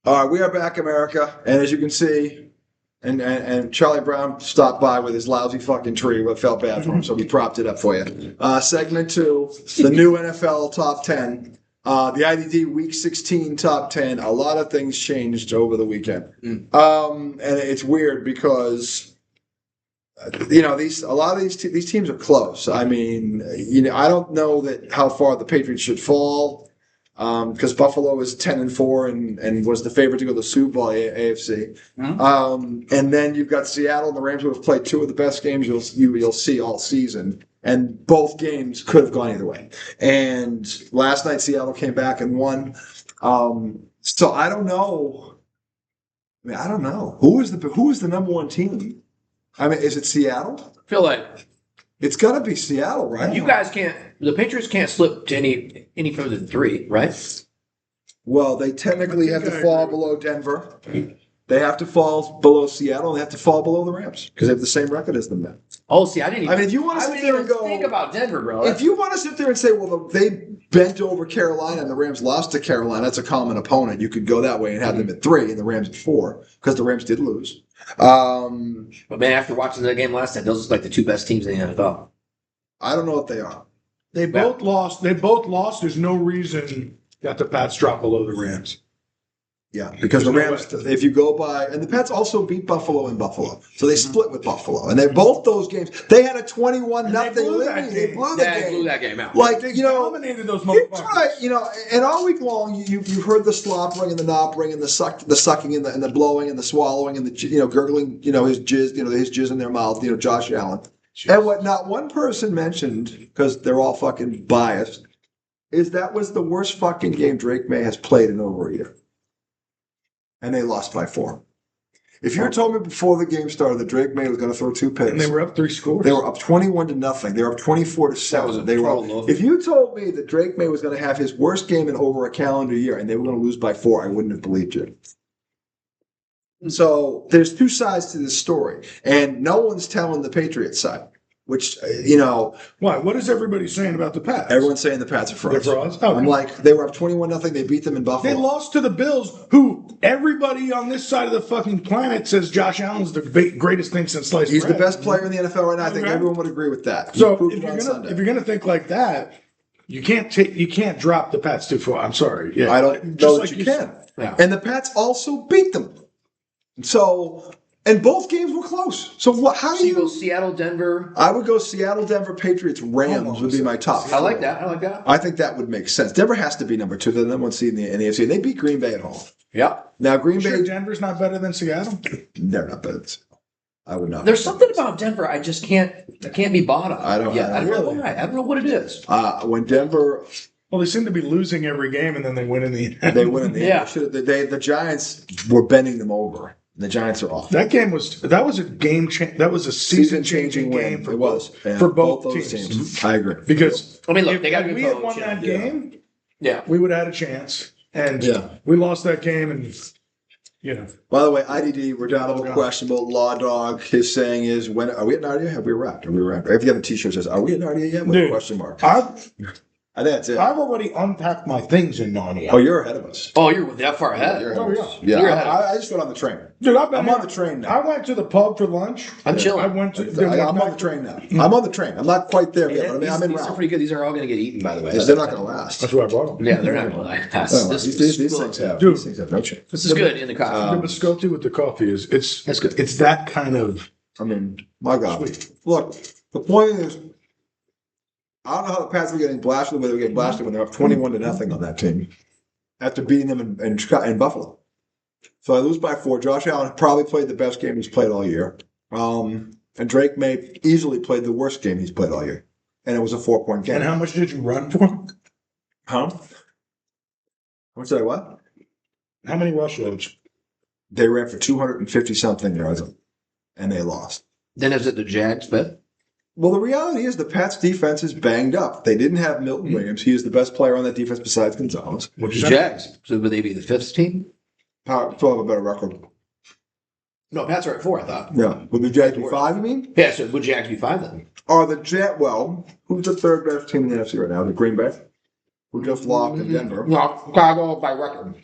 All right, we are back, America, and as you can see, and Charlie Brown stopped by with his lousy fucking tree. What felt bad for him, so we propped it up for you. Segment 2, the new NFL top 10, the IDD Week 16 top 10. A lot of things changed over the weekend, and it's weird because a lot of these teams are close. I mean, I don't know that how far the Patriots should fall. Because Buffalo is 10-4 and was the favorite to go to the Super Bowl AFC. Mm-hmm. And then you've got Seattle and the Rams, who have played two of the best games you'll see all season, and both games could have gone either way. And last night Seattle came back and won. So I don't know. I don't know who is the number one team. I mean, is it Seattle? I feel like it's got to be Seattle, right? You guys can't. The Patriots can't slip to any further than 3, right? Well, they technically have to fall below Denver. They have to fall below Seattle. And they have to fall below the Rams because they have the same record as them now. Oh, see, I didn't. Even, I mean, if you want to sit there and go, think about Denver, bro. If you want to sit there and say, well, they bent over Carolina and the Rams lost to Carolina, that's a common opponent. You could go that way and have them at 3 and the Rams at 4 because the Rams did lose. But man, after watching the game last night, those look like the two best teams in the NFL. I don't know what they are. They both lost. There's no reason that the Pats drop below the Rams. Yeah, because the Rams, if you go by, and the Pats also beat Buffalo in Buffalo, so they split with Buffalo, and they both those games they had a 21-0 lead. They blew that game out. Like they dominated those motherfuckers. Right, and all week long you've heard the slobbering and the knobbering and the sucking and the blowing and the swallowing and the gurgling, his jizz in their mouth, Josh Allen. Jeez. And what not one person mentioned, because they're all fucking biased, is that was the worst fucking game Drake May has played in over a year. And they lost by 4. If you had told me before the game started that Drake May was going to throw 2 picks, and they were up 3 scores. They were up 21-0. They were up 24-7. If you told me that Drake May was going to have his worst game in over a calendar year and they were going to lose by 4, I wouldn't have believed you. So there's 2 sides to this story, and no one's telling the Patriots side. Which, Why? What is everybody saying about the Pats? Everyone's saying the Pats are frauds. They're frauds? Oh, I'm like, they were up 21-0. They beat them in Buffalo. They lost to the Bills, who everybody on this side of the fucking planet says Josh Allen's the greatest thing since sliced bread. He's the best player in the NFL right now. I think everyone would agree with that. So if you're gonna think like that, you can't drop the Pats too far. I'm sorry. Yeah, I don't know that you can. Yeah. And the Pats also beat them. So. And both games were close. So how do you go Seattle, Denver? I would go Seattle, Denver, Patriots, Rams would be my top 4. I like that. I think that would make sense. Denver has to be number 2. They're the number 1 seed in the AFC. They beat Green Bay at home. Yeah. Now Green Bay. Denver's not better than Seattle. They're not better than Seattle. I would not. There's something about Denver I just can't be bought on. I don't know why. I don't know what it is. When Denver. Well, they seem to be losing every game, and then they win in the end. They win in the end. Yeah. The Giants were bending them over. The Giants are off. That was a game change. That was a season-changing game for both those teams. I agree. Because look, they got if we had won that game, yeah, we would have had a chance. And we lost that game, and By the way, IDD, redoubtable, questionable, law dog. His saying is, "When are we at Narnia? Have we wrapped? Are we wrapped?" If you have a T-shirt that says, "Are we at Narnia yet?" With a question mark. I think that's it. I've already unpacked my things in Narnia. Oh, you're ahead of us. Oh, you're that far ahead. I just went on the train. Dude, I'm on the train now. I went to the pub for lunch. I'm chilling. I'm on the train now. I'm on the train. I'm not quite there yet, but I'm in route. These are pretty good. These are all going to get eaten, by the way. They're not going to last. That's why I brought them. Yeah, they're not going to last. These things have no chance. This is good in the coffee. The biscotti with the coffee that's good. It's that kind of. I mean, my God. Sweet. Look, the point is, I don't know how the Pats were getting blasted the way they were getting blasted when they're up 21-0 on that team after beating them in Buffalo. So I lose by 4. Josh Allen probably played the best game he's played all year. And Drake May easily played the worst game he's played all year. And it was a 4-point game. And how much did you run for? Huh? How much did I what? How many rush loads? They ran for 250-something yards, and they lost. Then is it the Jags bet? Well, the reality is the Pats' defense is banged up. They didn't have Milton Williams. He is the best player on that defense besides Gonzalez. Which is Jags. So would they be the 5th team? Still have a better record. No, Pats are at 4, I thought. Yeah. Would the Jags be 5, you mean? Yeah, so would Jags be 5 then? Or the who's the 3rd best team in the NFC right now? The Green Bay? Who just lost in Denver. No, Chicago by record.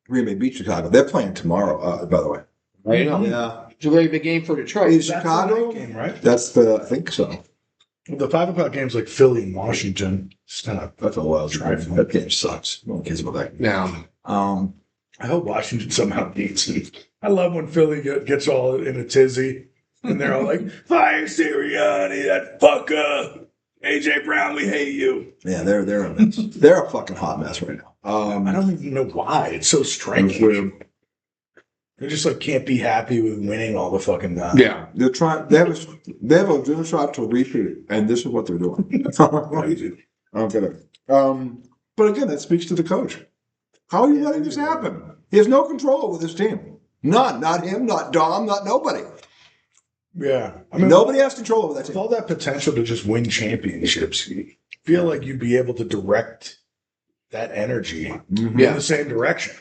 Green Bay beat Chicago. They're playing tomorrow, by the way. Right? Yeah. It's a very big game for Detroit. Is That's Chicago? the night game, right? That's the, I think so. The 5 o'clock game's like Philly and Washington. It's kind of. That's a wild drive. That game sucks. No one cares about that. Yeah. I hope Washington somehow beats him. I love when Philly gets all in a tizzy and they're all like, "Fire Sirianni, that fucker! AJ Brown, we hate you." Yeah, they're a mess. They're a fucking hot mess right now. I don't even know why. It's so strange. They just like can't be happy with winning all the fucking time. Yeah. They're trying. They have a shot to repeat, and this is what they're doing. Crazy. I don't get it. But again, that speaks to the coach. How are you letting this happen? He has no control over this team. None. Not him. Not Dom. Not nobody. Yeah. I mean, Nobody has control over that with team. all that potential to just win championships, you feel like you'd be able to direct that energy in Yeah. the same direction.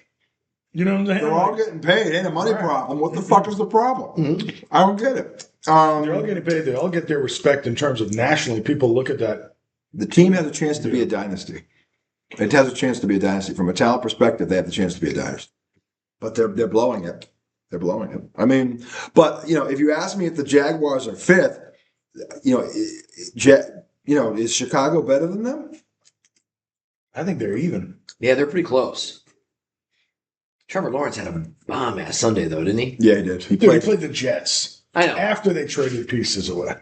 You know what I'm saying? They're all getting paid. Ain't a money problem. What the fuck is the problem? I don't get it. They're all getting paid. They all get their respect in terms of nationally. People look at that. The team has a chance to be a dynasty. It has a chance to be a dynasty. From a talent perspective, they have the chance to be a dynasty. But they're blowing it. They're blowing it. I mean, but if you ask me if the Jaguars are fifth, is Chicago better than them? I think they're even. Yeah, they're pretty close. Trevor Lawrence had a bomb-ass Sunday, though, didn't he? Yeah, he did. He Dude, he played. played the Jets I know. after they traded pieces away.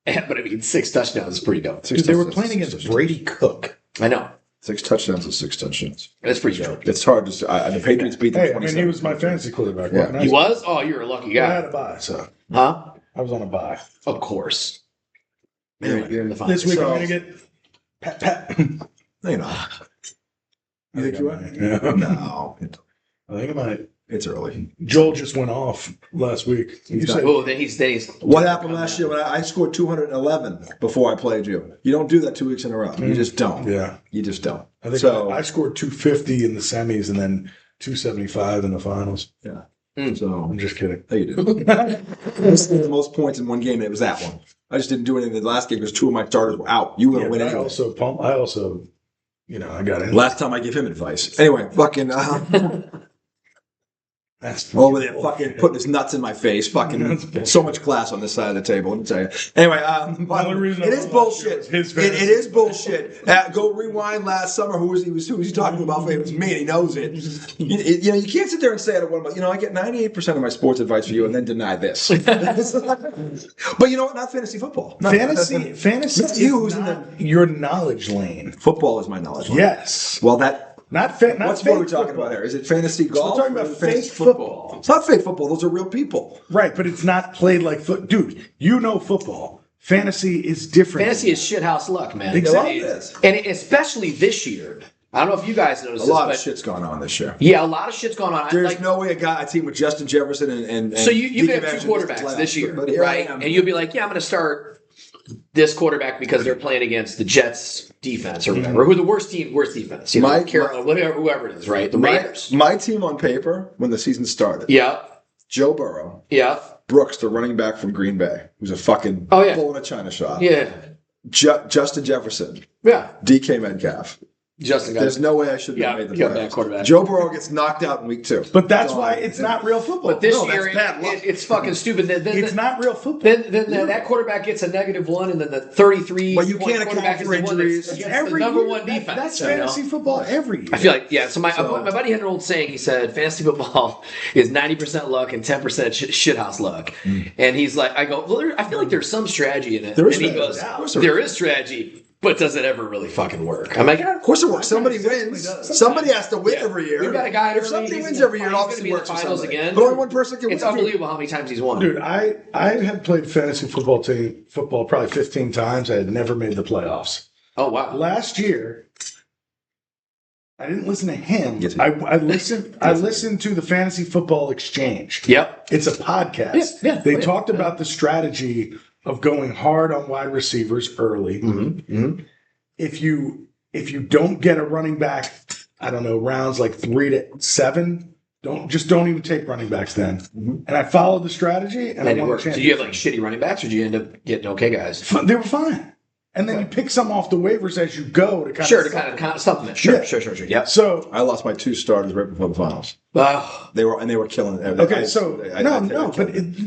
But I mean, 6 touchdowns is pretty dope. Dude, they were playing against Brady Cook. I know. 6 touchdowns is 6 touchdowns. That's pretty dope. It's hard to say. The Patriots beat them Hey, I 27. mean, he was my fantasy quarterback. Yeah. Wasn't I? He was? Oh, you're a lucky I guy. had a bye, so Huh? I was on a bye. Of course. Anyway, You're in the finals. This week So- I'm going to get pat. No, you're not. You think you are? Yeah. No. I think I might. It's early. Joel just went off last week. You He's said, Oh, then he's. What happened last year when I scored 211 before I played you? You don't do that 2 weeks in a row. You just don't. yeah. You just don't. I think So- I scored 250 in the semis and then 275 in the finals. Yeah. Mm. So, I'm just kidding. how you do? I scored the most points in one game, and it was that one. I just didn't do anything in the last game because 2 of my starters were out. You were going to Yeah, win but anyway. I also, I got in. Last time I give him advice. Anyway, fucking That's over there, fucking putting his nuts in my face. Fucking so much class on this side of the table. Let me tell you. Anyway, only reason I it is won last year bullshit. was his It fantasy. is bullshit. Go rewind last summer. Who was he talking about? It was me, and he knows it. You can't sit there and say I don't want. I get 98% of my sports advice for you, and then deny this. But you know what? Not fantasy football. No, Fantasy It's you who's is in not your knowledge lane. football is my knowledge. Yes. Well, that. Not What sport are we talking about here? Is it fantasy golf? We're talking or about is it fantasy fake football. It's not fake football. Those are real people. Right, but it's not played like foot. Dude, you know football. Fantasy is different. Fantasy is shithouse luck, man. Exactly. It is. And especially this year. I don't know if you guys noticed A this, lot but of shit's going on this year. yeah, a lot of shit's going on. There's Like, no way a team with Justin Jefferson and so you Deacon could have Evans two missed the quarterbacks playoffs. this year, But here I right? am. And you'll be like, yeah, I'm going to start this quarterback because they're playing against the Jets defense or whatever, who are the worst defense, Carolina, whoever it is, right? The Raiders. My team on paper when the season started. Yeah, Joe Burrow, yeah, Brooks, the running back from Green Bay, who's a fucking Oh, yeah. bull in a china shop. yeah, Justin Jefferson, yeah. DK Metcalf. Justin got There's no way I should have made the yeah, that playoffs. quarterback. Joe Burrow gets knocked out in week 2. But that's why it's not real football. But this No, that's year, bad luck. it's fucking stupid. it's not real football. Then that quarterback gets a -1, and then the 33. But you point can't account quarterback for is the one injuries. that's Every the number year, one defense. That's you know? fantasy football every year. I feel like, yeah. So my buddy had an old saying. He said, "Fantasy football is 90% luck and 10% shithouse luck." And he's like, I go, well, I feel like there's some strategy in it. There is and he strategy. goes, Of course there there is strategy, but does it ever really fucking work? I'm like, Of course it works. Somebody wins. Somebody has to win Yeah. every year. We've got a guy If early, somebody he's wins in the every year, it finals, obviously he's gonna works be in for the finals somebody. again. But only one person can win. it's unbelievable how many times he's won. Dude, I had played fantasy football probably 15 times. I had never made the playoffs. Oh wow. Last year, I didn't listen to him. Yes. I listened to the Fantasy Football Exchange. Yep. It's a podcast. Yeah, yeah. They Oh, yeah. talked about the strategy of going hard on wide receivers early. If you don't get a running back, I don't know, rounds like 3 to 7, don't even take running backs then. And I followed the strategy and I And it won the worked. Did championship. you have like shitty running backs, or did you end up getting okay guys? They were fine. and then you pick some off the waivers as you go to kind Sure, of to kind of supplement. Sure, Yeah. sure. Yep. So I lost my 2 starters right before the finals. Oh, They were killing it. okay, so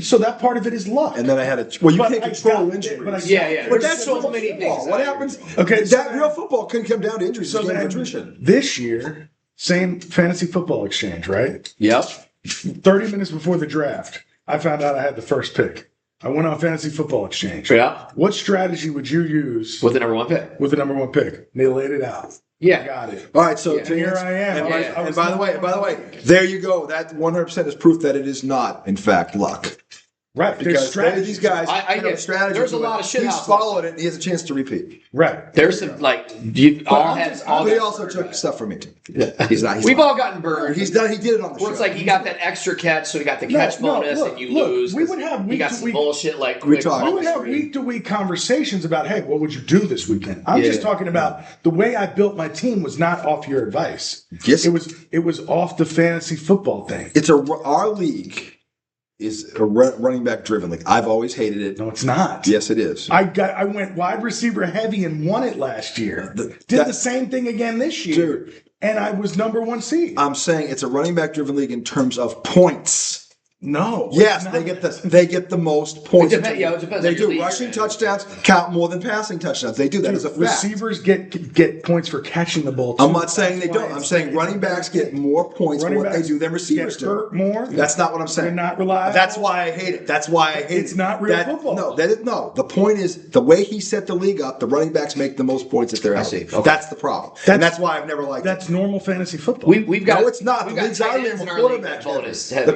so that part of it is luck. And then I had you But can't I control got it, injuries. but I yeah. But There's that's so real many football. things. What happens? Okay, so that real football couldn't come down to injuries. So It's a game of then attrition. this year, same fantasy football exchange, right? Yep. 30 minutes before the draft, I found out I had the first pick. I went on fantasy football exchange. Yeah. What strategy would you use With the number 1 pick. with the number 1 pick? They laid it out. Yeah. I got it. All right, so Yeah. Here I am. And by the way, there you go. That 100% is proof that it is not, in fact, luck. Right. There's Because strategy. these guys I have get a strategy. there's a to lot it. of shit He's house followed it, and he has a chance to repeat. Right. There's some all heads. All But he guys also burned, took right? stuff from me too. He's not. We've all gotten burned. He did it on the Where show. it's like he got that extra catch, so he got the catch bonus, and you look, lose. we would have you week got to some week- bullshit like We quick talk. We would have screen. week-to-week conversations about, hey, what would you do this weekend? I'm just talking about the way I built my team was not off your advice. Yes. It was off the fantasy football thing. It's our league is a running back driven league. I've always hated it. No, it's not. Yes, it is. I went wide receiver heavy and won it last year. Did the same thing again this year. Dude. And I was number 1 seed. I'm saying it's a running back driven league in terms of points. No. Yes, it's they not. get the most points. It depends They on your do. league, Rushing man. touchdowns count more than passing touchdowns. They do. That is a fact. Receivers get points for catching the ball. Too. I'm not saying they That's why don't. I'm it's- saying running backs get more points for running what they backs do than receivers get do. hurt more. That's not what I'm saying. They're not reliable. That's why I hate it. That's why I hate it. It's not real That- football. No. The point is the way he set the league up. The running backs make the most points if they're healthy. see. Okay. That's the problem, and that's why I've never liked it. That's normal fantasy football. We've got. No, it's not. We've The got league's out tight there ends for in our league quarterbacks. that bonus The heavy.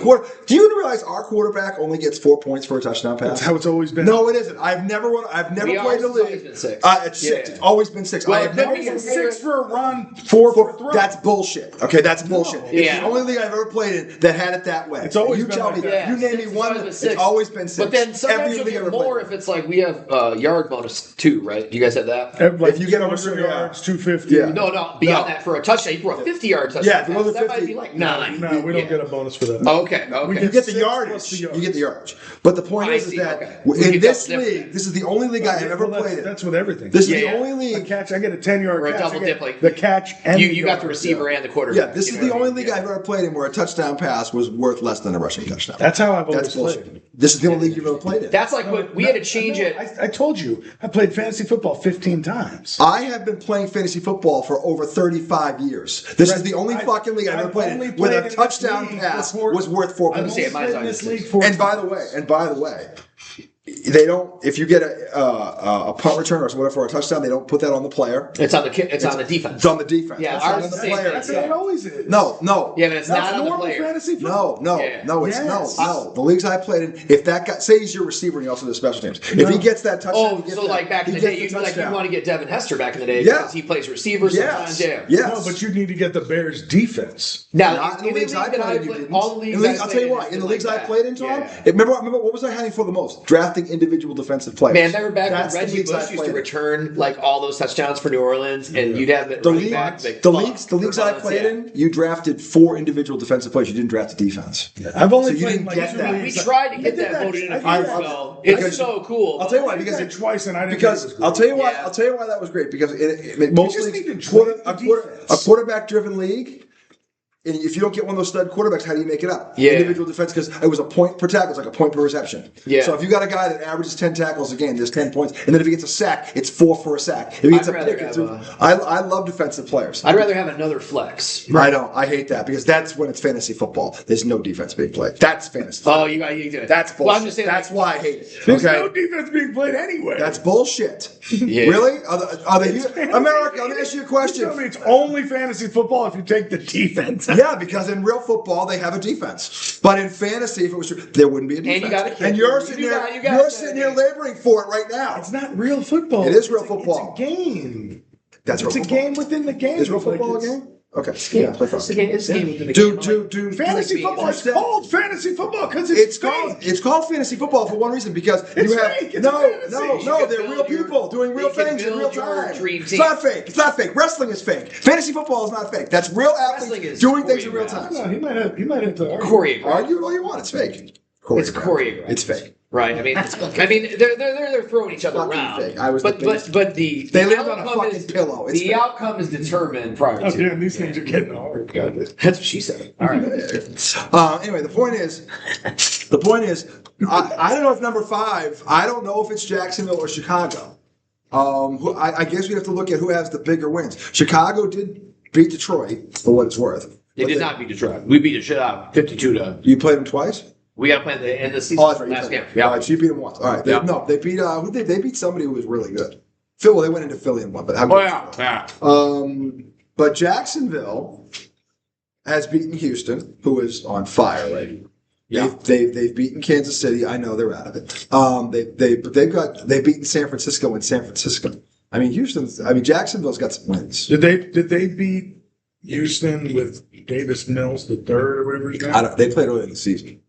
do you realize our quarterback only gets 4 points for a touchdown pass? That's how it's always been. No, it isn't. I've never We played the ours has always league. been 6. It's 6. Yeah. It's always been 6. Well, I have never. maybe It's it's 6 for a run, 4 for a throw. That's bullshit. Okay, that's bullshit. It's Yeah. the only league I've ever played in that had it that way. It's always you been tell like me. that. You name me Six, one. it's It's always been always been 6. But then sometimes Every you'll league get I've ever more played. if it's like we have yard bonus too, right? Do you guys have that? Like If you get over 200 yeah. yards, 250. Yeah. No, beyond that for a touchdown, for a 50-yard touchdown. Yeah, if you go to that might 50, be like 9. No, we don't Yeah. get a bonus for that. Okay. You get the 6 yardage. plus the You yards. get the yardage. But the point I is see, that okay. We in get this double dip. league, this is the only league I have ever Well, played in. That's with everything. This is Yeah, the yeah. only a league. catch. I get a 10-yard Or a catch. double I get dip, like- the catch and You got the yard. receiver and the quarterback. Yeah, this is You know the what I only mean? league Yeah. I've ever played in where a touchdown pass was worth less than a rushing touchdown. That's how I've always That's bullshit. played. This is the only league you've ever played in. That's like what we had to change it. I told you, I played fantasy football 15 times. I have been playing fantasy football for over 35 years. This is Right. the only fucking league I've ever I've played only in where played a in this touchdown league pass for- was worth 4 I'm points. saying mine's I've played in always this been league for And by the way, they don't. If you get a punt return or whatever for a touchdown, they don't put that on the player. It's on the it's on the defense. It's on the defense. Yeah, That's ours not is on the the same player. That's thing. how it always is. No. Yeah, but it's That's not on the normal player. fantasy football. No, Yeah. it's Yes. no. The leagues I played in, if that guy, say he's your receiver and he also does special teams, if he gets that touchdown, Oh, he gets so that, like back in he the day, gets you like you touchdown. want to get Devin Hester back in the day Yeah. because he plays receiver sometimes. Yes. Yeah. Yes. No, but you need to get the Bears defense. Now, Not in the in leagues I that played in, you played, didn't. all the leagues In leagues, I I'll tell you played what, in the like leagues I that. played in, Tom, Yeah. remember what was I hunting for the most? Drafting individual defensive players. Man, they were back That's when the Reggie leagues I Bush used played to in. return like all those touchdowns for New Orleans, and you'd have it The running league, back. Like, the fuck, leagues for I months, played yeah. in, you drafted 4 individual defensive players. You didn't draft a defense. I've only So you played didn't like get 2 that. We leagues. tried to I get did that voted in a few I years did that. ago. Because- It's so cool. I'll tell you I why, did because that twice and I didn't because think it was I'll tell you why Yeah. I'll tell you why that was great because most just leagues need to draft the defense. a quarterback driven league. And if you don't get one of those stud quarterbacks, how do you make it up? Yeah. Individual defense, because it was a point per tackle. It's like a point per reception. Yeah. So if you got a guy that averages 10 tackles a game, there's 10 points. And then if he gets a sack, it's 4 for a sack. If he gets I'd a rather pick, have it's a- I love defensive players. I'd rather have another flex. I don't. I hate that because that's when it's fantasy football. There's no defense being played. That's fantasy football. Oh, you do it. That's bullshit. Well, I'm just saying, That's why I hate it. There's Okay? no defense being played anyway. That's bullshit. Yeah. Really? Are they America, let me ask you a question. You tell me it's only fantasy football if you take the defense. Yeah, because in real football they have a defense, but in fantasy, if it was true, there wouldn't be a defense. And you got a kicker. And you're You sitting got- here, you got you're a- sitting here laboring for it right now. It's not real football. It is real It's football. It's a game. That's It's real a football. game within the game. Is real It's like football a it's- game? Okay. Yeah, play it's a game. It's a game within the Do game. Fantasy Like, football. It's do- called fantasy football because It's fake. called fantasy football for one reason because It's you have fake. It's no fantasy. You they're can real build your- people doing real you can things in real build your time. dream It's team. not fake. It's not fake. Wrestling is fake. Fantasy football is not fake. That's real Wrestling athletes is doing things in real choreographed. time. No, he might have to argue. Choreographed. Argue all you want. It's fake. It's choreographed. It's fake. Right. I mean, they're throwing each other Fucking around. fake. I was but the biggest- but the They the lived on a outcome fucking pillow. It's the fake. outcome is determined prior Oh, to. damn, these things are getting hard. That's what she said. All right. Anyway, the point is, I don't know if number 5. I don't know if it's Jacksonville or Chicago. I guess we have to look at who has the bigger wins. Chicago did beat Detroit for what it's worth. They did not beat Detroit. We beat the shit out 52 to. You played them twice. We got to play at the end of the season. Oh, that's right. Last game. Yeah. All right, so you beat them once. All right. Yeah. No, they beat they beat somebody who was really good. Phil. Well, they went into Philly and won, but Yeah. but Jacksonville has beaten Houston, who is on fire right. Yeah. They've beaten Kansas City. I know they're out of it. They've beaten San Francisco in San Francisco. I mean Jacksonville's got some wins. Did they beat Houston with Davis Mills the third or whatever his name? They played early in the season.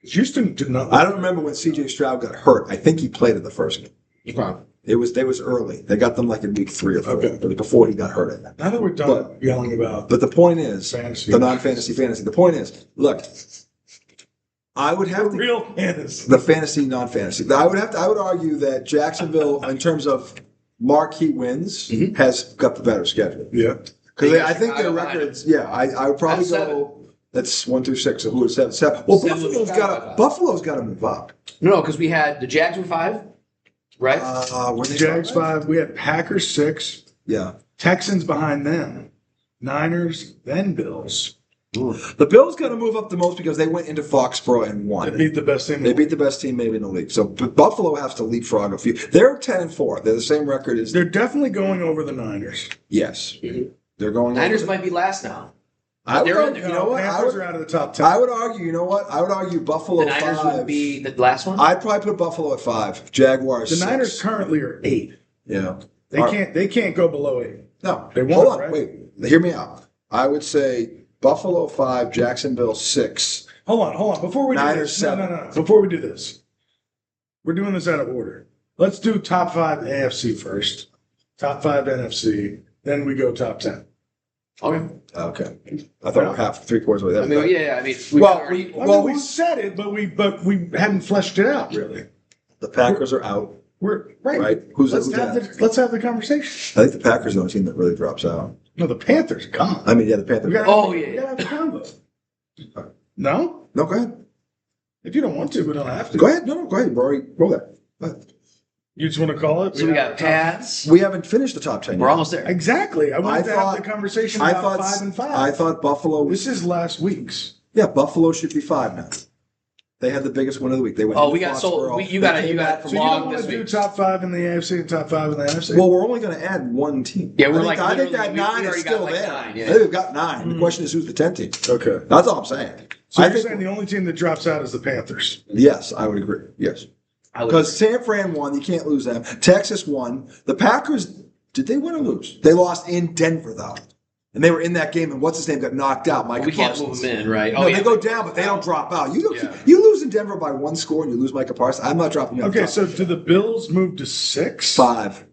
Houston did not. I don't remember when C.J. Stroud got hurt. I think he played in the first game. Okay. They was early. They got them like in week 3 or 4, Okay. but before he got hurt. Now that we're done yelling about But the point is, fantasy, the non-fantasy fantasy. The point is, look, I would have to, real fantasy. the fantasy non-fantasy. I would argue that Jacksonville, in terms of marquee wins, has got the better schedule. Yeah. Because I think their Chicago behind records. Yeah, I would probably That's go. That's 1 through 6. So who is 7? 7. Well, Seven with Chicago. Buffalo's got to move up. No, because we had the Jags were 5, right? Were they Jags 5? 5. We had Packers 6. Yeah. Texans behind them. Niners, then Bills. The Bills got to move up the most because they went into Foxborough and They won. beat the best team. They beat the best team maybe in the league. So Buffalo has to leapfrog a few. They're 10-4. They're the same record as. They're definitely going over the Niners. Yes. They're going. Niners over. might be last now. I would they're in argue, there. you know what? Panthers are out of the top 10. I would argue. You know what? I would argue Buffalo The Niners 5. would be the last one. I'd probably put Buffalo at 5. Jaguars. The 6. Niners currently are 8. Yeah. They can't go below 8. No. They won't, Hold on. right? Wait. Hear me out. I would say Buffalo 5, Jacksonville 6. Hold on. Before we do Niners this, 7. no. Before we do this, we're doing this out of order. Let's do top 5 AFC first, top 5 NFC, then we go top 10. Okay. Okay. I thought we were half, 3/4 way there. I mean, yeah. I mean, We said it, but we hadn't fleshed it out really. the Packers are out. We're right. Right. Who's let's have the conversation. I think the Packers are the only team that really drops out. No, the Panthers. Come on. I mean, yeah, the Panthers. We gotta, Oh, we yeah. gotta have the combo. No, No, go ahead. if you don't want to, we don't have to. Go ahead. No, go ahead. Rory, roll that. Go ahead. You just want to call it? So we got have- Pats. We haven't finished the top 10 We're yet. almost there. Exactly. I wanted to have the conversation about 5 and 5. I thought Buffalo was. This is last week's. Yeah, Buffalo should be 5 now. They had the biggest win of the week. They went. Oh, into we got sold. Foxborough. You got They it. came You got back it from So you don't long want this to do week. top 5 in the AFC and top 5 in the NFC? Well, we're only going to add one team. Yeah, we're I think, like I think literally- that we 9 already is got still like there. 9, yeah. I think we've got 9. The question is who's the 10th team. Okay. That's all I'm saying. So I you're think saying the only team that drops out is the Panthers? yes, I would agree. Yes, I would- because San Fran won. You can't lose them. Texas won. The Packers did they win or lose? They lost in Denver though, and they were in that game. And what's his name got knocked out. Micah we can't Parsons. move them in, right? No, Oh, yeah. they go down, but they don't drop out. You Yeah. you lose in Denver by 1 score and you lose Micah Parsons. I'm not dropping you. Okay, so do the Bills move to 6? 5.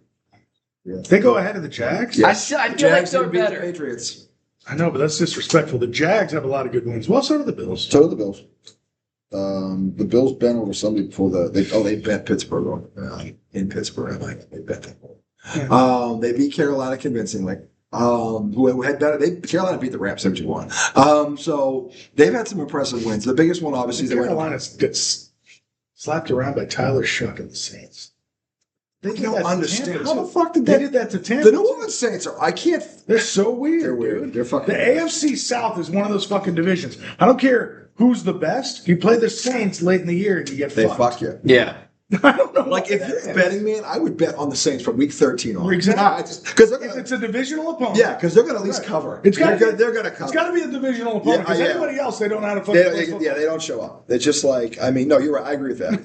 They go ahead of the Jags? I feel like Jags they're didn't beat the better. Patriots. I know, but that's disrespectful. The Jags have a lot of good wins. Well, so do the Bills. So do the Bills. The Bills bent over somebody before they bet Pittsburgh in Pittsburgh. I like they bet that. They beat Carolina convincingly. Who had better? Carolina beat the Rams 71. So they've had some impressive wins. The biggest one, obviously, is Carolina gets slapped around by Tyler Shuck and the Saints. They I did don't that to understand. Tampa, How too. the fuck did They that? did that to Tampa. The New too. Orleans Saints are. I can't. They're so weird. They're weird. Dude. They're fucking. The AFC South is one of those fucking divisions. I don't care who's the best. You play the Saints late in the year and you get They fucked. fuck you. Yeah. I don't know. Like why if that you're is. a betting man, I would bet on the Saints from week 13 on. Exactly. Because If it's a divisional opponent. yeah, because they're going to at least Right. cover. It's gotta they're be- going to cover. It's got to be a divisional opponent because Yeah, yeah. anybody else, they don't know how to They fucking don't, play football. yeah, they don't show up. It's just like I mean, no, you're right. I agree with that.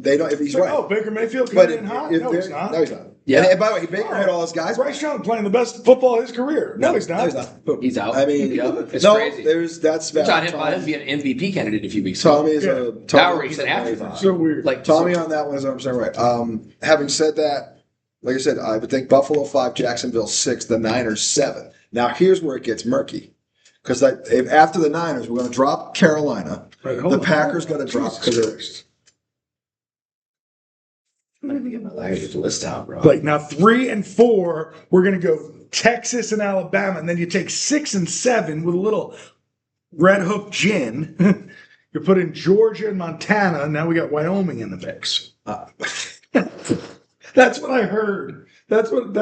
They don't. If he's It's like, right, oh, Baker Mayfield but coming in hot? if No, they're- he's not. No, he's not. Yeah. And by the way, Baker had all his guys. Bryce Young playing the best football of his career. No, he's not. No, he's not. Boom. He's out. I mean, Yeah, it's no, crazy. that's We're valid. talking about him being an MVP candidate a few weeks ago. Tommy is Yeah. a Now Tommy, we're an afterthought. So weird. Like Tommy on that one is 100% right. Having said that, like I said, I would think Buffalo 5, Jacksonville 6, the Niners 7. Now here's where it gets murky. Because after the Niners, we're going to drop Carolina. Right, hold The on. Packers got to drop Jesus because they're Christ. I gotta get the list out, bro. Like now, 3 and 4, we're gonna go Texas and Alabama, and then you take 6 and 7 with a little Red Hook gin. You put in Georgia and Montana, and now we got Wyoming in the mix. That's what I heard. That's what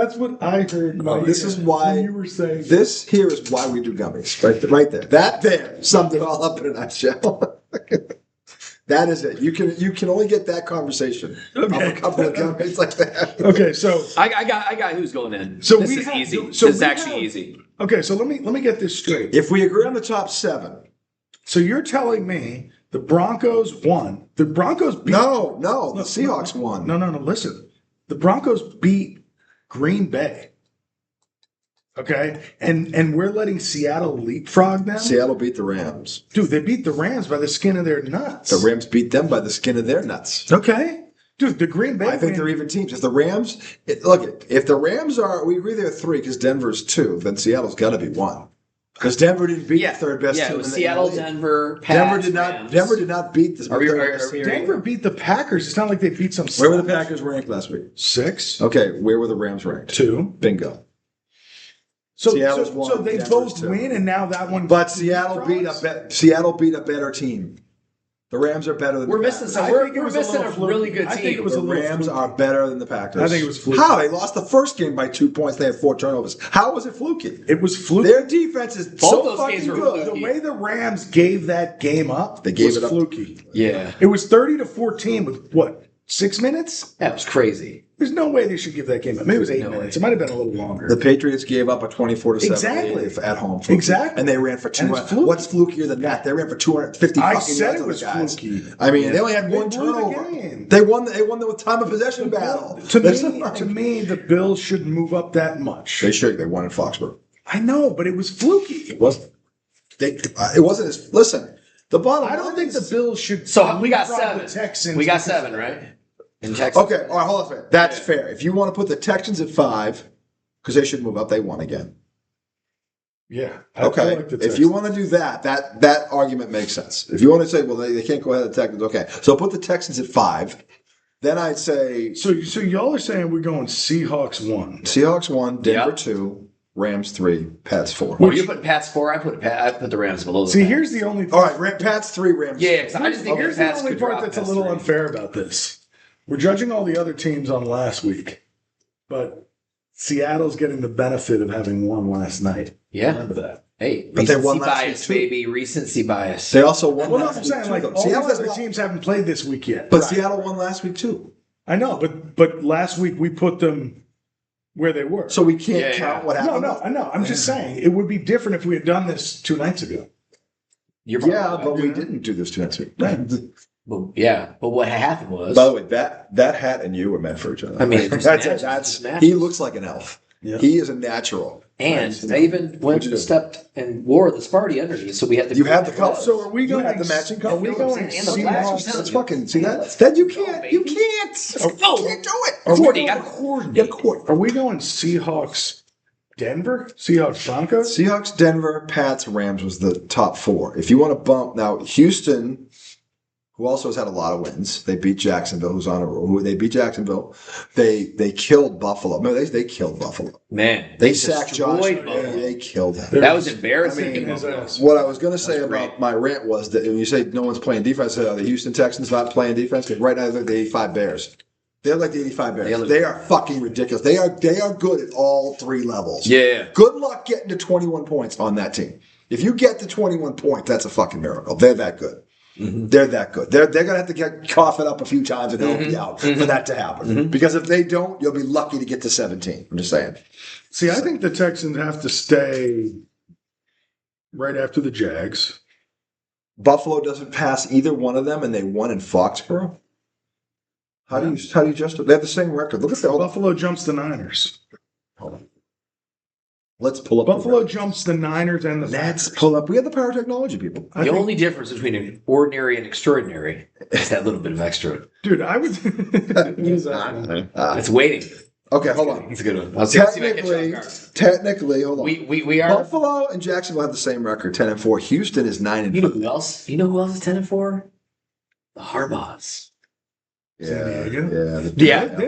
I heard. This is why you were saying. This here is why we do gummies. Right there. That there summed it all up in a nutshell. That is it. You can only get that conversation off a couple of gummies like that. Okay, so I got who's going in. So this we is have- easy. so this is we actually have- easy. okay, so let me get this straight. If we agree on the top 7. So you're telling me the Broncos won. The Broncos beat No, the Seahawks won. No. Listen, the Broncos beat Green Bay. Okay, and we're letting Seattle leapfrog now. Seattle beat the Rams. Dude, they beat the Rams by the skin of their nuts. The Rams beat them by the skin of their nuts. Okay, dude, the Green Bay. I think they're even teams. If the Rams, look, if the Rams are, we agree they're 3 because Denver's 2, then Seattle's got to be 1. Because Denver didn't beat the third best Yeah, team. it was in the Seattle, league. Denver, Pats, Rams. Denver did not beat the Are we- third are best we- team. Denver beat the Packers. It's not like they beat some. Where were the Packers ranked last week? 6, Okay, where were the Rams ranked? 2. Bingo. So Seattle's so, won, so they Denver's both 2. win, and now that one. But Seattle beat a better team. The Rams are better than We're the missing Packers. some. I We're, think it we're was a missing little a really fluky. good I team. think it was The a little Rams fluky. are better than the Packers. I think it was fluky. How? They lost the first game by 2 points. They had 4 turnovers. How was it fluky? It was fluky. Their defense is Both so those fucking games were good. The way the Rams gave that game up, They gave was it up. fluky. Yeah. It was 30-14 with what, 6 minutes? That was crazy. There's no way they should give that game up. Maybe it was 8 No minutes. way. It might have been a little longer. The Patriots gave up a 24-7 Exactly. lead at home. Exactly. And they ran for And it's 200. fluky. What's flukier than that? They ran for 250 I fucking said yards it on was the guys. fluky. I mean, they only had They one blew the turnover. game. They won the time of possession battle. To That's me, not- to me, the Bills shouldn't move up that much. They should. They won in Foxborough. I know, but it was fluky. It wasn't. It wasn't as. Listen, the bottom. I don't line think the is- Bills should. So we got leapfrog 7. the Texans. We got 7, right? In Texas. Okay, all right, hold on a second. That's fair. If you want to put the Texans at 5, because they should move up, they won again. Yeah. I Okay, like the if Texans. you want to do that argument makes sense. If you want to say, well, they can't go ahead of the Texans, okay. So put the Texans at 5. Then I'd say So y'all are saying we're going Seahawks 1. Seahawks 1, Denver Yep. 2, Rams 3, Pats 4. Oh, you put Pats 4. I put the Rams below. The See, Pats. here's the only. All right, Pats 3, Rams. Yeah, because I just think Here's the the Pats only could part drop that's a Pats little 3. unfair about this. We're judging all the other teams on last week, but Seattle's getting the benefit of having won last night. Yeah. Remember that. Hey, But they recency won last bias, week, too. baby. Recency bias. They also won Well, no, last I'm week saying too, like though. all Seattle these has other not- teams haven't played this week yet. But Seattle won last week too. I know, but last week we put them where they were. So we can't Yeah, count yeah. what no, happened. no, I know. I'm just saying it would be different if we had done this 2 nights ago. You're probably Yeah, right. but we didn't do this 2 nights ago. But what happened was. By the way, that hat and you were meant for each other. I mean, it just that's matches. that's It matches. he looks like an elf. Yeah. He is a natural. And Nice. I even went What'd you and do? stepped and wore the Sparty underneath, so we had the. You had the color. So are we You going? had the matching color. Are we going? And the black Seahawks- was- Let's fucking see Yeah, that. let's That you go, can't. baby. You can't. Let's go. You can't do it. Are we Courtney, going- you gotta coordinate. Get a court. Are we going Seahawks, Denver, Seahawks, Broncos? Seahawks, Denver, Pats, Rams was the top 4. If you want to bump now, Houston, who also has had a lot of wins, they beat Jacksonville, who's on a roll. They beat Jacksonville. They killed Buffalo. No, they killed Buffalo. Man, They sacked Josh. destroyed Buffalo. They killed him. That was embarrassing. I mean, to Buffalo. What I was going to say That's about great. my rant was that when you say no one's playing defense, are the Houston Texans not playing defense? Because right now they're like the 85 Bears. They're like the 85 Bears. They are fucking ridiculous. They are good at all 3 levels. Yeah. Good luck getting to 21 points on that team. If you get to 21 points, that's a fucking miracle. They're that good. Mm-hmm. They're that good. They're going to have to cough it up a few times and help you out for that to happen. Because if they don't, you'll be lucky to get to 17. I'm just saying. See, I think the Texans have to stay right after the Jags. Buffalo doesn't pass either one of them, and they won in Foxborough. How do you just? They have the same record. Look at that. Buffalo jumps the Niners. Hold on. Let's pull up. Buffalo jumps the Niners and the Let's Packers. pull up. We have the power technology, people. I The think- only difference between an ordinary and extraordinary is that little bit of extra. Dude, I would. It's waiting. Okay, hold on. It's a good one. I'll see if I can catch you off guard. Technically, hold on. We are. Buffalo and Jacksonville have the same record, 10-4. Houston is 9-5. You know who else? You know who else is 10-4? The Harbaughs. San Diego.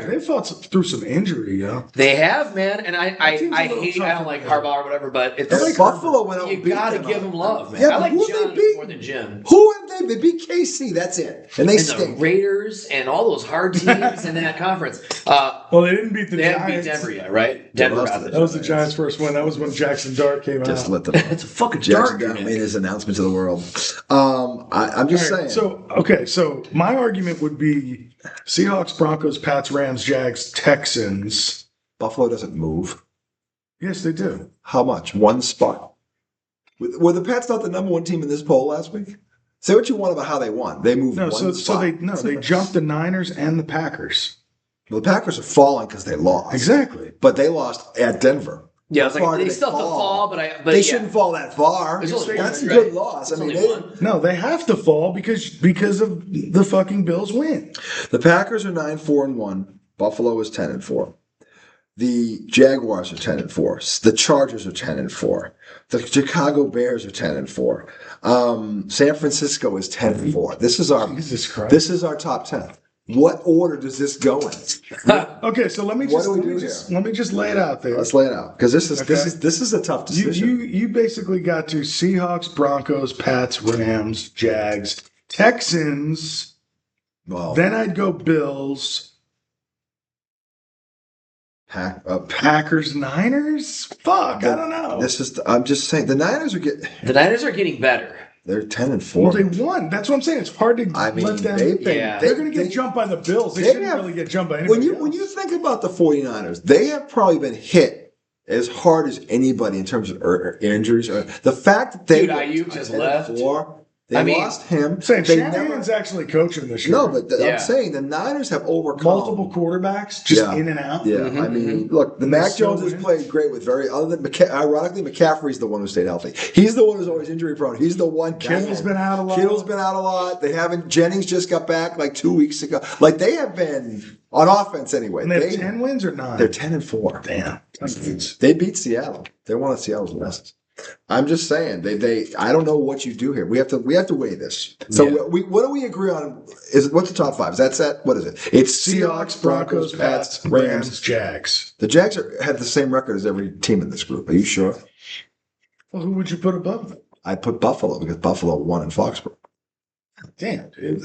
They fought through some injury, yo. They have, man, and I don't like Harbaugh or whatever, but it's Buffalo went out. You gotta give them love, man. Yeah, I like who John they beat? more than Jim. Who have they? They beat KC. That's it, and they And stink. the Raiders and all those hard teams in that conference. Well, they didn't beat the They Giants. haven't beat Denver yet, right? Denver got the That was the Giants' first win. That was when Jackson Dart came Just out. let them. It's a fucking Jackson dark. Dart made his announcement to the world. I'm just saying. So my argument would be Seahawks, Broncos, Pats, Rams, Jags, Texans. Buffalo doesn't move. Yes, they do. How much? One spot. Were the Pats not the number one team in this poll last week? Say what you want about how they won. They moved one spot. They jumped the Niners and the Packers. Well, the Packers are falling because they lost. Exactly. But they lost at Denver. Yeah, I was like, they still have to fall, but they shouldn't fall that far. There's only That's one, a good right? loss. There's I mean, only one. No, they have to fall because of the fucking Bills win. The Packers are 9-4-1. Buffalo is 10-4. The Jaguars are 10-4. The Chargers are 10-4. The Chicago Bears are 10-4. San Francisco is 10-4. This is our Jesus Christ. This is our top 10. What order does this go in? Okay, so let me just lay it out there. Let's lay it out because this Okay. is a tough decision. You basically got to Seahawks, Broncos, Pats, Rams, Jags, Texans. Well, Then I'd go Bills, Packers, Niners. Fuck, I don't know. I'm just saying the Niners are getting better. They're 10-4. Well, they won. That's what I'm saying. It's hard to let them. They're going to get jumped by the Bills. They shouldn't really get jumped by anybody else. When you think about the 49ers, they have probably been hit as hard as anybody in terms of injuries. The fact that they Ayuk just left. They lost him. I'm saying Shanahan's actually coaching this year. No, but I'm saying the Niners have overcome multiple quarterbacks just in and out. Yeah, I mean, look, the Mac Jones has played great with other than ironically, McCaffrey's the one who stayed healthy. He's the one who's always injury prone. He's the one. Kittle's been out a lot. They haven't. Jennings just got back like 2 weeks ago. Like they have been on offense anyway. And they have 10 wins or 9? They're 10-4. Damn, they beat Seattle. They're one of Seattle's losses. I'm just saying they. I don't know what you do here. We have to weigh this. So what do we agree on? What's the top 5? Is that set? What is it? It's Seahawks, Broncos, Pats, Rams, Jags. The Jags had the same record as every team in this group. Are you sure? Well, who would you put above them? I put Buffalo because Buffalo won in Foxborough. Damn, dude.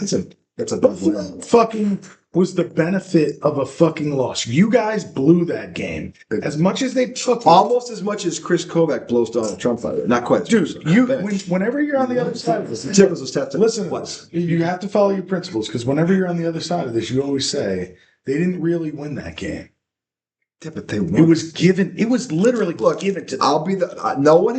That's a Buffalo fucking was the benefit of a fucking loss. You guys blew that game as much as they took almost as much as Chris Kovac blows Donald Trump. Not quite, dude. Whenever you're on the other side of this, listen. You have to follow your principles because whenever you're on the other side of this, you always say they didn't really win that game. Yeah, but they won. It was given. It was literally given to them. No one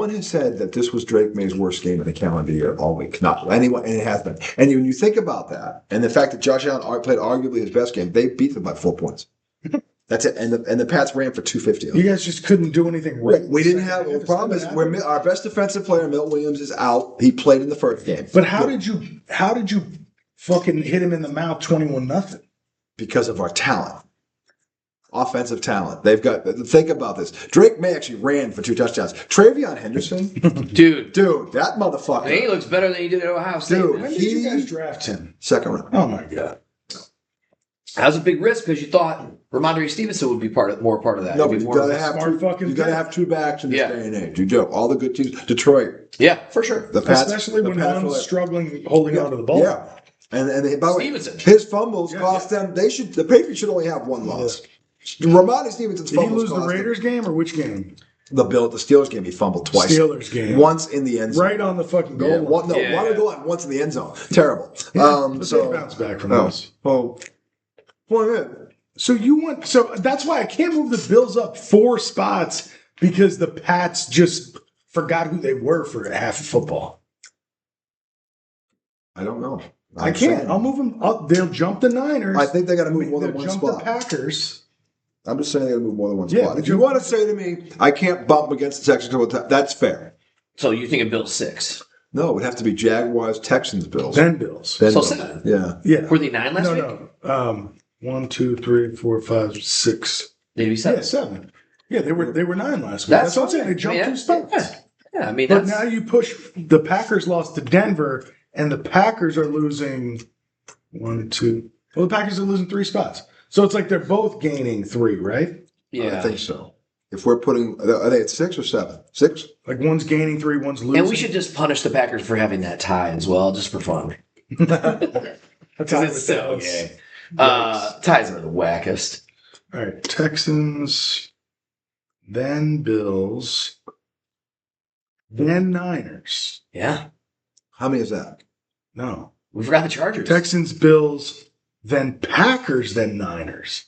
has said that this was Drake May's worst game in the calendar year all week. Not anyone, and it has been. And when you think about that, and the fact that Josh Allen played arguably his best game, they beat them by 4 points. That's it. And the Pats ran for 250. You guys just couldn't do anything right. We didn't have. The problem is our best defensive player, Milt Williams, is out. He played in the first game. But how did you fucking hit him in the mouth 21-0? Because of our talent. Offensive talent. They've got. Think about this. Drake May actually ran for 2 touchdowns. Travion Henderson, dude, that motherfucker. I think he looks better than he did at Ohio State. Dude, when did you guys draft him? 2nd round. Oh my god, that was a big risk because you thought Ramondre Stevenson would be more part of that. No, but you gotta have 2 backs in this day and age. You do. All the good teams. Detroit. Yeah, for sure. The Pats, especially when one's struggling holding onto the ball. Yeah, and by the way, his fumbles cost them. The Patriots should only have 1 loss. Ramondre Stevenson's fumbles. Did he lose the Raiders game or which game? The Steelers game. He fumbled twice. Steelers game. Once in the end zone. Right on the fucking goal. One goal line. Once in the end zone. Terrible. So bounce back from this. So that's why I can't move the Bills up 4 spots because the Pats just forgot who they were for half of football. I don't know. I can't. I'll move them up. They'll jump the Niners. I think they got to move more than one spot. They'll jump the Packers. I'm just saying they got to move more than one spot. If you want to say to me, I can't bump against the Texans, that's fair. So you think of Bills 6? No, it would have to be Jaguars, Texans, Bills. Then Bills. So 7. Yeah. Were they 9 last week? No. 1, 2, 3, 4, 5, 6. They'd be 7. Yeah, 7. Yeah, they were 9 last week. That's what I'm saying. They jumped 2 spots. Yeah, I mean, but now you push. The Packers lost to Denver, and the Packers are losing 1, 2. Well, the Packers are losing 3 spots. So it's like they're both gaining 3, right? Yeah. I think so. If we're putting, are they at 6 or 7? 6? Like one's gaining 3, one's losing. And we should just punish the Packers for having that tie as well, just for fun. That's Because it's so gay. Ties are the wackest. All right, Texans, then Bills, then Niners. Yeah. How many is that? No. We forgot the Chargers. Texans, Bills, then Packers, then Niners.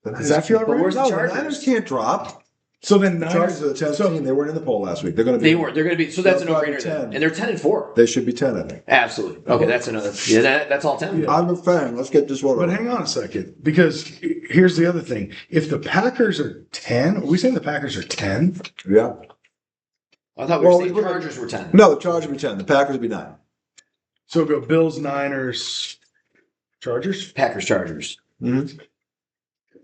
Does that feel But right? where's the No, Chargers? the Niners can't drop. So then The Niners. Chargers are the 10th team. They weren't in the poll last week. They're going to be. They were. They're going to be. So that's a They'll probably no-brainer. 10. Then. And they're 10-4. They should be 10, I think. Absolutely. Okay, that's another. Yeah, that's all 10. Yeah. I'm a fan. Let's get this one. But hang on a second, because here's the other thing. If the Packers are 10, are we saying the Packers are 10? Yeah. I thought we were Well, saying we're- Chargers were 10. No, the Chargers would be 10. The Packers would be 9. So go Bills, Niners, Chargers? Packers, Chargers, Mm-hmm.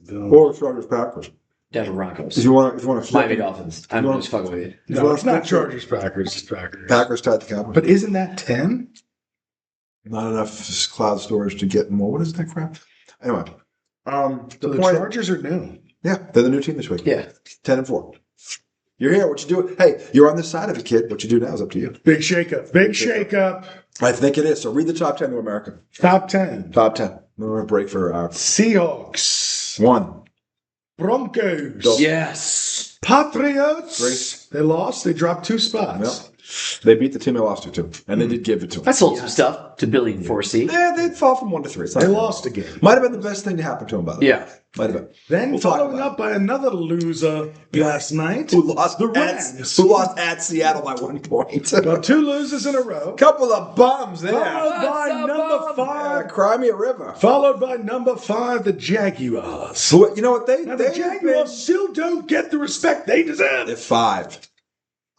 Bills. Or Chargers, Packers. Denver Broncos, If you want to, Miami Dolphins. I'm You want- just fucking with you. No, it's not Chargers, Packers, it's Packers. Packers tied the Cowboys. But isn't that 10? Not enough cloud storage to get more. What is that crap? Anyway, So the the point. Chargers are new. Yeah, they're the new team this week. Yeah. 10-4. You're here. What you do? Hey, you're on this side of it, kid. What you do now is up to you. Big shakeup. Big shakeup. I think it is. So read the top 10 to America. Top 10. Top 10. We're going to break for our Seahawks. 1. Broncos. Go. Yes. Patriots. They lost. They dropped 2 spots. Yep. They beat the team they lost to, and they did give it to them. I sold some stuff to Billy and 4C. Yeah, they'd fall from 1 to 3. It's not They bad. lost again. Might have been the best thing to happen to them, by the way. Yeah. Might have been. Then We'll talk following about up by another loser last night. Who lost the at, Rams. who lost at Seattle by 1 point. Well, 2 losers in a row. Couple of bums there. Followed by What's up, number bum? 5. Cry me a river. Followed by number 5, the Jaguars. So, you know what? Now, the Jaguars still don't get the respect they deserve. They're 5.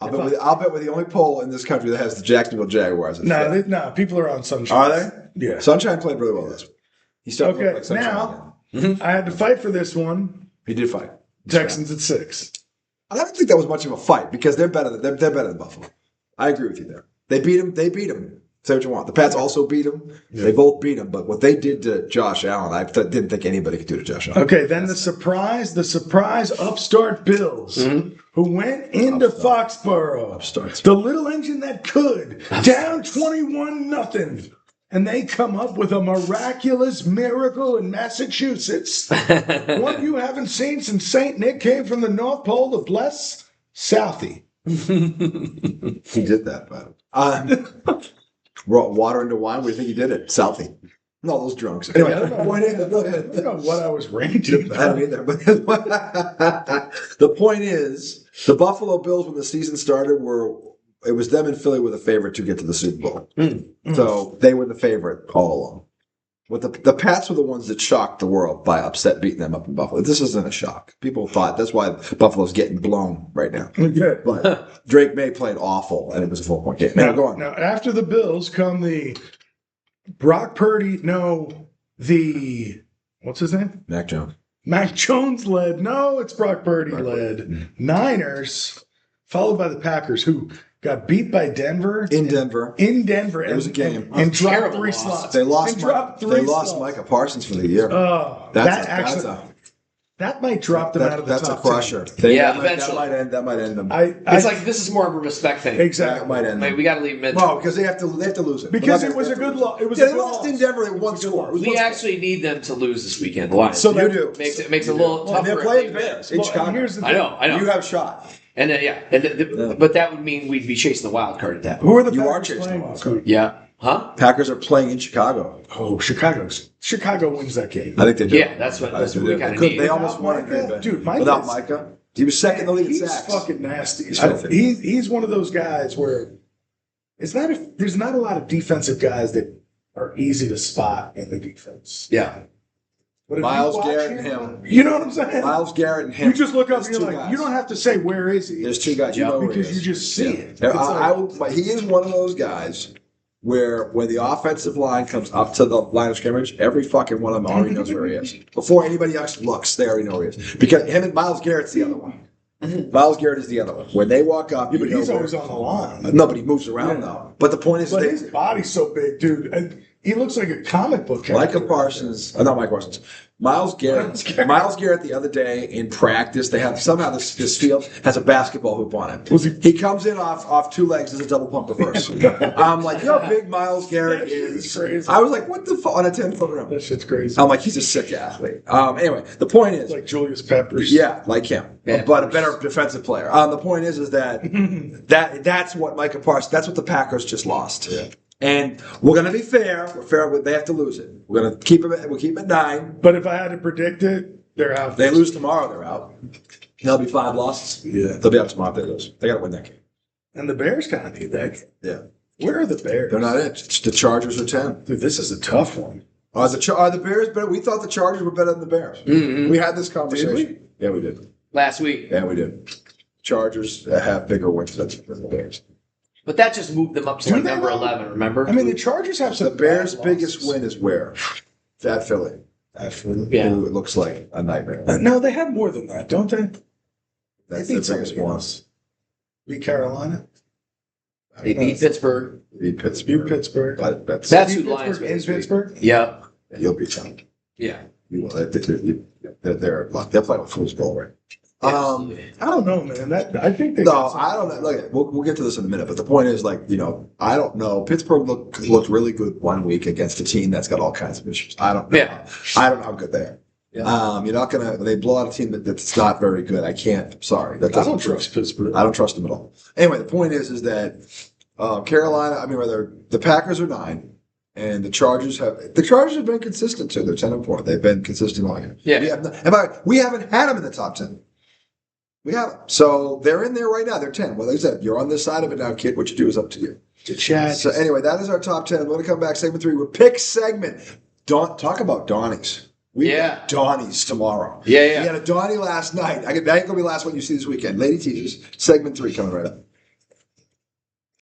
I'll bet we're the only poll in this country that has the Jacksonville Jaguars. at No, 5. no, people are on Sunshine. Are they? Yeah. Sunshine played really well this week. He started Okay, looking like Sunshine now- again. I had to fight for this one. He did fight. Texans at 6. I don't think that was much of a fight because they're better than Buffalo. I agree with you there. They beat him. Say what you want. The Pats also beat him. Yeah. They both beat him. But what they did to Josh Allen, I didn't think anybody could do to Josh Allen. Okay, then the surprise upstart Bills, who went into Foxborough, Upstarts. the little engine that could, down 21-0. And they come up with a miraculous miracle in Massachusetts. One you haven't seen since St. Nick came from the North Pole to bless Southie. He did that, but brought water into wine. What do you think he did it? Southie. No, those drunks. Anyway, I don't know. point is, go I ahead. don't know what I was raging I don't about. either. But the point is, the Buffalo Bills, when the season started, it was them and Philly were the favorite to get to the Super Bowl. So they were the favorite all along. But the Pats were the ones that shocked the world by beating them up in Buffalo. This isn't a shock. People thought that's why Buffalo's getting blown right now. Okay. But Drake May played awful, and it was a 4-point game. Now, go on. Now, after the Bills come the Brock Purdy, what's his name? Mac Jones. Mac Jones led. No, it's Brock Purdy led. Niners, followed by the Packers, who got beat by Denver. In Denver. It was a game. And dropped Terrible 3 loss. slots. They lost. And dropped 3 They lost slots. Micah Parsons for the year. Oh, that might drop them out of the that's top a crusher. 10. Eventually. That might end them. It's like this is more of a respect thing. That exactly. might end Like, them. we got to leave mid. No, because they have to lose it. Because Well, it was they a good have to loss. It was Yeah, a they good lost loss. in Denver at one score. It was We one actually need them to lose this weekend. The Lions. So score. that- You do. makes it a little And tougher. they're if playing they win. Bears in Well, Chicago. and here's the I thing. know. You have a shot. And then, but that would mean we'd be chasing the wild card at that point. Who are the You are Packers chasing playing the wild this card. week? Yeah. Huh? Packers are playing in Chicago. Oh, Chicago wins that game. I think they do. Yeah, that's what we They kind of could- need. They almost won in Green Micah, Bay. dude, Micah's- Without Micah. He was second in the league in He's sacks. fucking nasty. He's filthy. He's one of those guys where there's not a lot of defensive guys that are easy to spot in the defense. Yeah. But if Miles you watch Garrett and him. You know what I'm saying? Miles Garrett and him. You just look up There's and you're two like, guys. you don't have to say where is he? There's 2 guys. You Yeah, know where he because you is. just see it. Yeah, It's but he is one of those guys where when the offensive line comes up to the line of scrimmage, every fucking one of them already knows where he is. Before anybody else looks, they already know where he is. Because him and Miles Garrett's the other one. Miles Garrett is the other one. When they walk up, but he's always on the line. Nobody moves around though. But the point is, But his body's so big, dude. And He looks like a comic book character. Micah Parsons, not Micah Parsons. Miles Garrett. Miles Garrett the other day in practice, they have somehow this field has a basketball hoop on it. He comes in off two legs as a double pump reverse. I'm like, you know how big Miles Garrett is. Crazy. I was like, what the fuck on a 10-foot rim? That shit's crazy. I'm like, he's a sick athlete. Anyway, the point is, Like Julius Peppers. yeah, like him, but a better defensive player. The point is that that's what Micah Parsons. That's what the Packers just lost. Yeah. And we're gonna be fair. We're fair. They have to lose it. We're gonna keep them. We'll keep them at 9. But if I had to predict it, they're out. They lose tomorrow, they're out. There'll be 5 losses. Yeah. They'll be out tomorrow if they lose. They got to win that game. And the Bears kind of need that game. Yeah. Where are the Bears? They're not it. The Chargers are 10. Dude, this is a tough one. Are the Bears better? We thought the Chargers were better than the Bears. Mm-hmm. We had this conversation. Did we? Yeah, we did. Last week. Yeah, we did. Chargers have bigger wins than the Bears. But that just moved them up to Do like they number now? 11, remember? I mean, the Chargers have some The Bears' bad biggest losses. win is where? At Philly. Yeah. Ooh, it looks like a nightmare. No, they have more than that, don't they? That's They the beat biggest somebody one. else. Beat Carolina. They beat Pittsburgh. Beat Pittsburgh. Beat Pittsburgh. But That's Beat who Lions Pittsburgh in this week. Pittsburgh. Yep. you'll beat them. Yeah. You will. They're playing with fool's gold, right? Absolutely. I don't know, man. I think they. No, got some- I don't know. Look, we'll get to this in a minute, but the point is, like, I don't know. Pittsburgh looked really good one week against a team that's got all kinds of issues. I don't know. Yeah. I don't know how good they are. Yeah. You're not gonna. They blow out a team that's not very good. I can't. Sorry, that I doesn't don't trust Pittsburgh. I don't trust them at all. Anyway, the point is that Carolina. I mean, rather the Packers are 9. And the Chargers have been consistent too. They're 10-4. They've been consistent all year. Yeah. We haven't had them in the top 10. We haven't. So they're in there right now. They're 10. Well, like I said, you're on this side of it now, kid. What you do is up to you. To chat. So anyway, that is our top 10. We're going to come back segment 3 with pick segment. Talk about Donnies. We got Donnies tomorrow. Yeah. We had a Donnie last night. That ain't going to be the last one you see this weekend. Lady Teachers, segment 3 coming right up.